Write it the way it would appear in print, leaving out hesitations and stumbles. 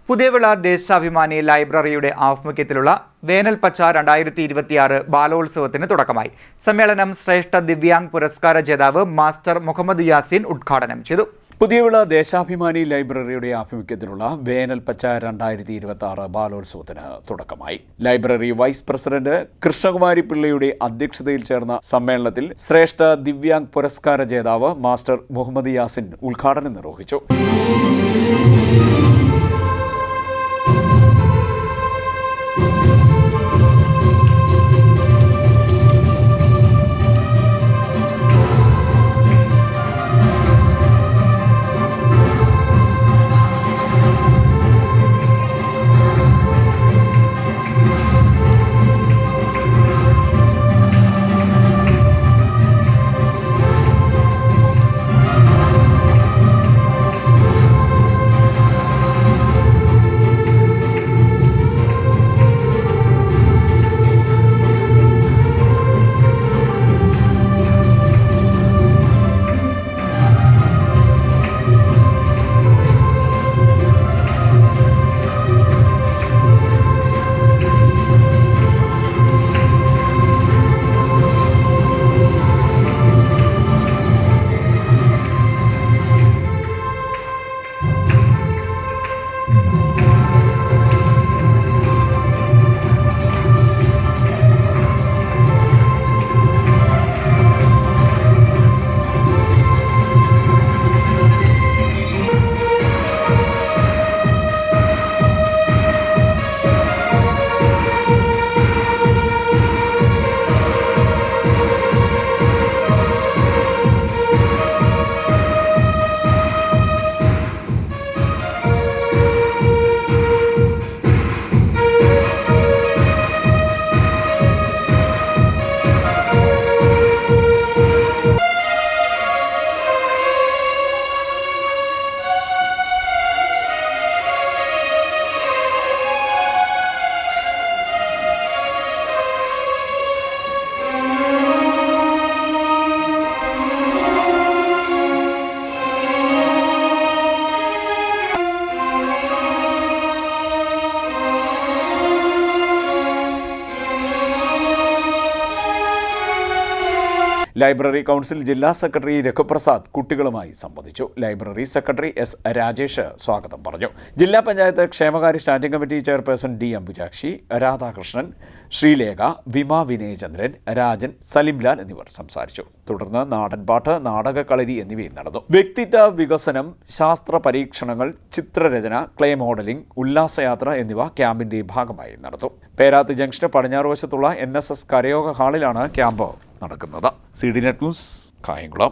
പുതിയവിള ദേശാഭിമാനി ലൈബ്രറിയുടെ ആഭിമുഖ്യത്തിലുള്ള വേനൽ പച്ച 2026 ബാലോത്സവത്തിന് തുടക്കമായി. സമ്മേളനം ശ്രേഷ്ഠ ദിവ്യാംഗ് പുരസ്കാര ജേതാവ് മാസ്റ്റർ മുഹമ്മദ് യാസീൻ ഉദ്ഘാടനം ചെയ്തു. പുതിയവിള ദേശാഭിമാനി ലൈബ്രറിയുടെ ആഭിമുഖ്യത്തിലുള്ള വേനൽ പച്ച 2026 ബാലോത്സവത്തിന് തുടക്കമായി. ലൈബ്രറി വൈസ് പ്രസിഡന്റ് കൃഷ്ണകുമാരി പിള്ളയുടെ അധ്യക്ഷതയിൽ ചേർന്ന സമ്മേളനത്തിൽ ശ്രേഷ്ഠ ദിവ്യാംഗ് പുരസ്കാര ജേതാവ് മാസ്റ്റർ മുഹമ്മദ് യാസീൻ ഉദ്ഘാടനം നിർവഹിച്ചു. ലൈബ്രറി കൗൺസിൽ ജില്ലാ സെക്രട്ടറി രഘുപ്രസാദ് കുട്ടികളുമായി സംവദിച്ചു. ലൈബ്രറി സെക്രട്ടറി എസ് രാജേഷ് സ്വാഗതം പറഞ്ഞു. ജില്ലാ പഞ്ചായത്ത് ക്ഷേമകാര്യ standing committee chairperson D Ambujakshi, Radhakrishnan, Sreelekha, Vima Vinayachandran, Rajan, Salimlal എന്നിവർ സംസാരിച്ചു. തുടർന്ന് നാടൻപാട്ട്, നാടകക്കളരി എന്നിവയും നടന്നു. വ്യക്തിത്വ വികസനം, ശാസ്ത്ര പരീക്ഷണങ്ങൾ, ചിത്രരചന, ക്ലേ മോഡലിംഗ്, ഉല്ലാസയാത്ര എന്നിവ ക്യാമ്പിന്റെ ഭാഗമായി നടന്നു. പേരാത്ത് ജംഗ്ഷന് പടിഞ്ഞാറ് വശത്തുള്ള NSS കരയോഗ ഹാളിലാണ് ക്യാമ്പ് നടക്കുന്നത്. CDNet news, Kayamkulam.